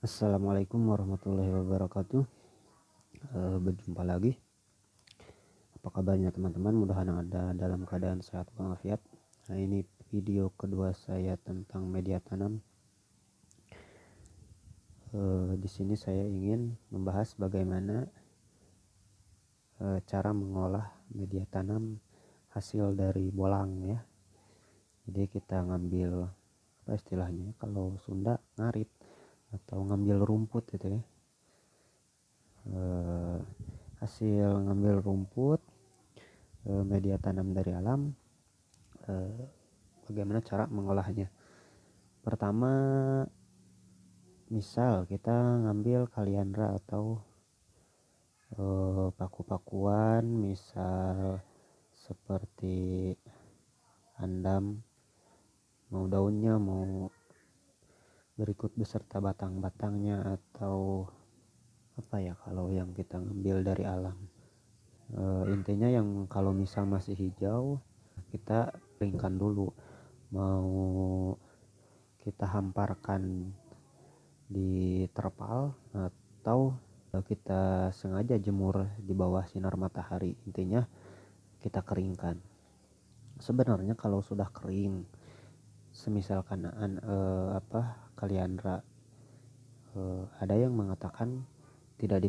Assalamualaikum warahmatullahi wabarakatuh. Berjumpa lagi. Apa kabarnya teman-teman? Mudahan ada dalam keadaan sehat walafiat. Nah, ini video kedua saya tentang media tanam. Di sini saya ingin membahas bagaimana cara mengolah media tanam hasil dari bolang ya. Jadi kita ngambil apa istilahnya? Kalau Sunda ngarit atau ngambil rumput gitu ya. Hasil ngambil rumput, media tanam dari alam, bagaimana cara mengolahnya. Pertama, misal kita ngambil kaliandra atau paku-pakuan, misal seperti andam, mau daunnya, mau berikut beserta batang-batangnya, atau apa ya kalau yang kita ngambil dari alam. Intinya yang kalau misal masih hijau kita keringkan dulu, mau kita hamparkan di terpal atau kita sengaja jemur di bawah sinar matahari. Intinya kita keringkan. Sebenarnya kalau sudah kering, semisal kanaan kaliandra, ada yang mengatakan tidak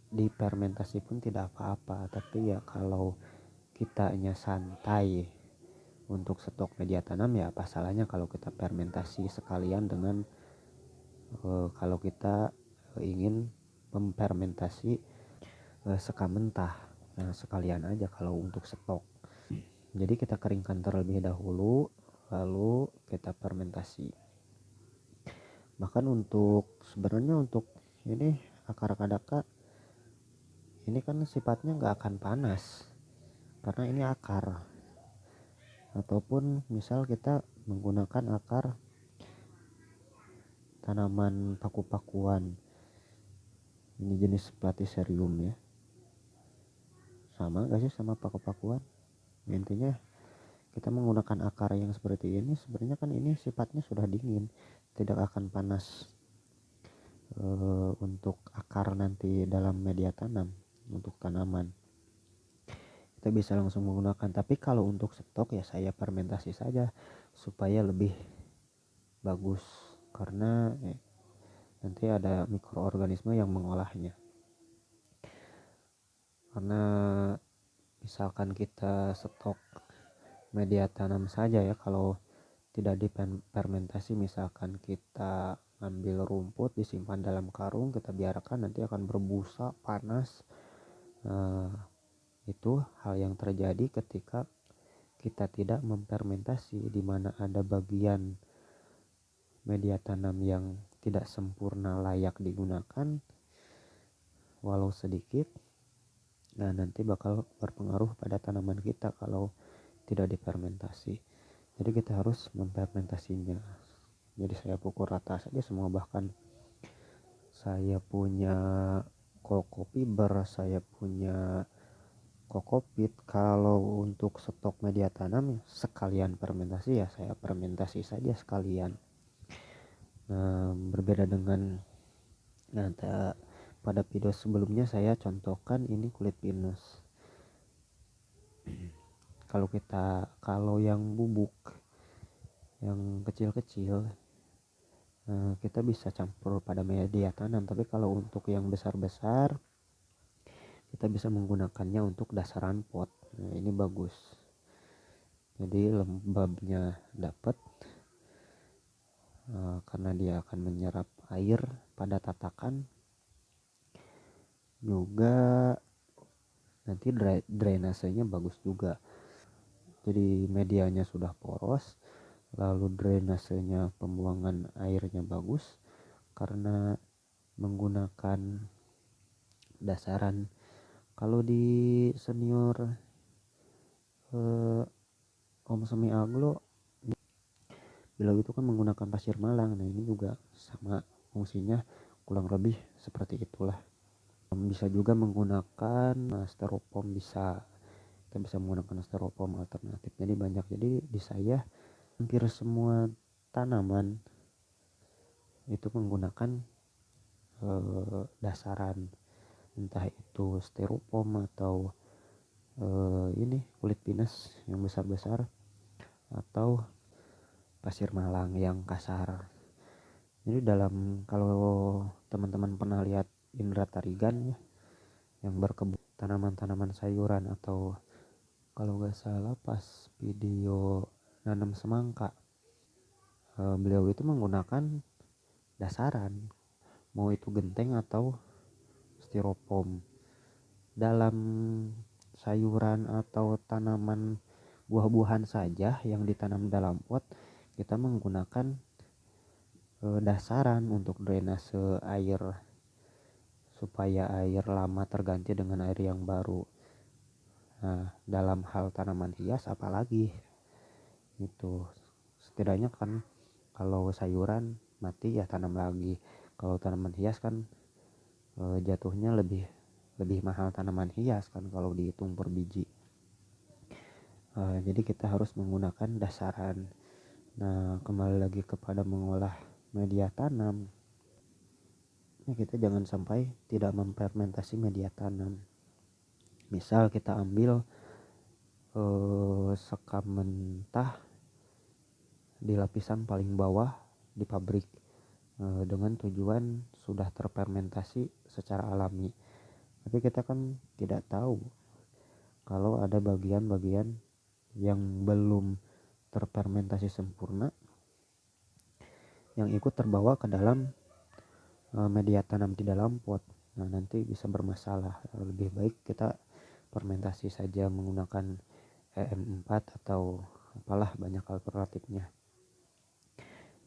difermentasi pun tidak apa-apa, tapi ya kalau kitanya santai untuk stok media tanam, ya apa salahnya kalau kita fermentasi sekalian dengan kalau kita ingin memfermentasi sekam mentah. Nah, sekalian aja kalau untuk stok. Jadi kita keringkan terlebih dahulu, lalu kita fermentasi. Bahkan sebenarnya untuk ini akar kadaka ini kan sifatnya nggak akan panas karena ini akar. Ataupun misal kita menggunakan akar tanaman paku-pakuan, ini jenis platycerium ya, sama gak sih sama paku-pakuan? Intinya kita menggunakan akar yang seperti ini, sebenarnya kan ini sifatnya sudah dingin, tidak akan panas untuk akar nanti dalam media tanam untuk tanaman. Kita bisa langsung menggunakan, tapi kalau untuk stok ya saya fermentasi saja supaya lebih bagus, karena nanti ada mikroorganisme yang mengolahnya. Karena misalkan kita stok media tanam saja ya, kalau tidak difermentasi, misalkan kita ambil rumput disimpan dalam karung, kita biarkan nanti akan berbusa panas. Itu hal yang terjadi ketika kita tidak memfermentasi, di mana ada bagian media tanam yang tidak sempurna layak digunakan walau sedikit. Nah, nanti bakal berpengaruh pada tanaman kita kalau tidak difermentasi. Jadi kita harus memfermentasinya. Jadi saya pukul rata saja semua, bahkan saya punya cocofiber, saya punya kokopit. Kalau untuk stok media tanam sekalian fermentasi ya saya fermentasi saja sekalian. Berbeda dengan pada video sebelumnya saya contohkan ini kulit pinus. Kalau yang bubuk yang kecil-kecil kita bisa campur pada media tanam, tapi kalau untuk yang besar-besar kita bisa menggunakannya untuk dasaran pot. Nah, ini bagus, jadi lembabnya dapat karena dia akan menyerap air pada tatakan. Juga nanti drainasenya bagus juga, jadi medianya sudah poros, lalu drainasenya, pembuangan airnya bagus karena menggunakan dasaran. Kalau di senior Om Semi Aglo bilang itu kan menggunakan pasir malang. Nah, ini juga sama fungsinya, kurang lebih seperti itulah. Bisa juga menggunakan styrofoam, kita bisa menggunakan styrofoam alternatif. Jadi banyak. Jadi di saya hampir semua tanaman itu menggunakan dasaran, entah itu styrofoam atau ini kulit pinus yang besar-besar atau pasir malang yang kasar. Jadi kalau teman-teman pernah lihat Indra Tarigan ya, yang berkebun tanaman-tanaman sayuran, atau kalau nggak salah pas video nanam semangka, beliau itu menggunakan dasaran, mau itu genteng atau styrofoam. Dalam sayuran atau tanaman buah-buahan saja yang ditanam dalam pot, kita menggunakan dasaran untuk drainase air supaya air lama terganti dengan air yang baru. Nah, dalam hal tanaman hias apalagi itu, setidaknya kan kalau sayuran mati ya tanam lagi. Kalau tanaman hias kan jatuhnya lebih mahal tanaman hias kan kalau dihitung per biji. Jadi kita harus menggunakan dasaran. Nah, kembali lagi kepada mengolah media tanam. Ya, kita jangan sampai tidak memfermentasi media tanam. Misal kita ambil sekam mentah di lapisan paling bawah di pabrik dengan tujuan sudah terfermentasi secara alami. Tapi kita kan tidak tahu kalau ada bagian-bagian yang belum terfermentasi sempurna yang ikut terbawa ke dalam media tanam di dalam pot. Nah, nanti bisa bermasalah. Lebih baik kita fermentasi saja menggunakan EM4 atau apalah, banyak alternatifnya.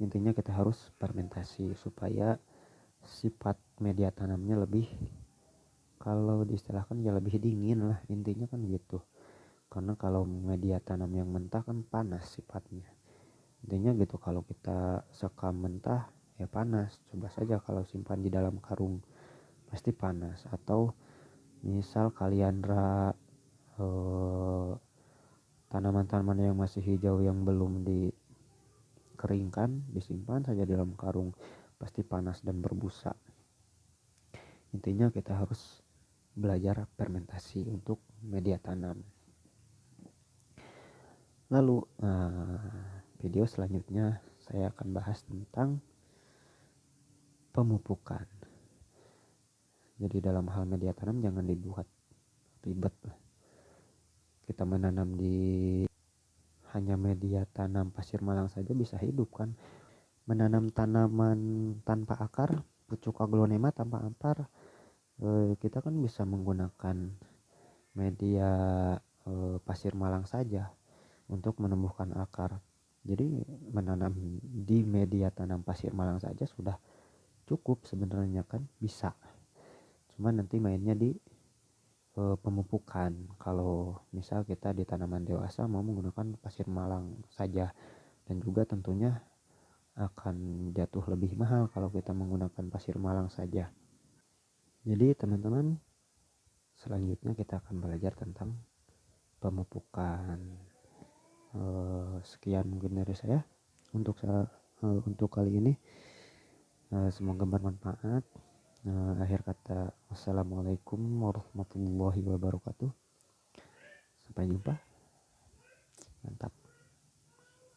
Intinya kita harus fermentasi supaya sifat media tanamnya lebih, kalau diistilahkan ya lebih dingin lah, intinya kan gitu. Karena kalau media tanam yang mentah kan panas sifatnya, intinya gitu. Kalau kita sekam mentah ya panas. Coba saja kalau simpan di dalam karung, pasti panas. Atau misal kaliandra tanaman-tanaman yang masih hijau yang belum dikeringkan, disimpan saja di dalam karung, pasti panas dan berbusa. Intinya kita harus belajar fermentasi untuk media tanam. Lalu video selanjutnya saya akan bahas tentang pemupukan. Jadi dalam hal media tanam jangan dibuat ribet. Kita menanam di hanya media tanam pasir malang saja bisa hidup kan. Menanam tanaman tanpa akar, pucuk aglonema tanpa akar, kita kan bisa menggunakan media pasir malang saja untuk menumbuhkan akar. Jadi menanam di media tanam pasir malang saja sudah cukup sebenarnya kan, bisa. Cuma nanti mainnya di pemupukan. Kalau misal kita di tanaman dewasa mau menggunakan pasir malang saja, dan juga tentunya akan jatuh lebih mahal kalau kita menggunakan pasir malang saja. Jadi teman-teman, selanjutnya kita akan belajar tentang pemupukan. Sekian mungkin dari saya untuk kali ini. Semoga bermanfaat. Akhir kata, wassalamualaikum warahmatullahi wabarakatuh. Sampai jumpa. Mantap.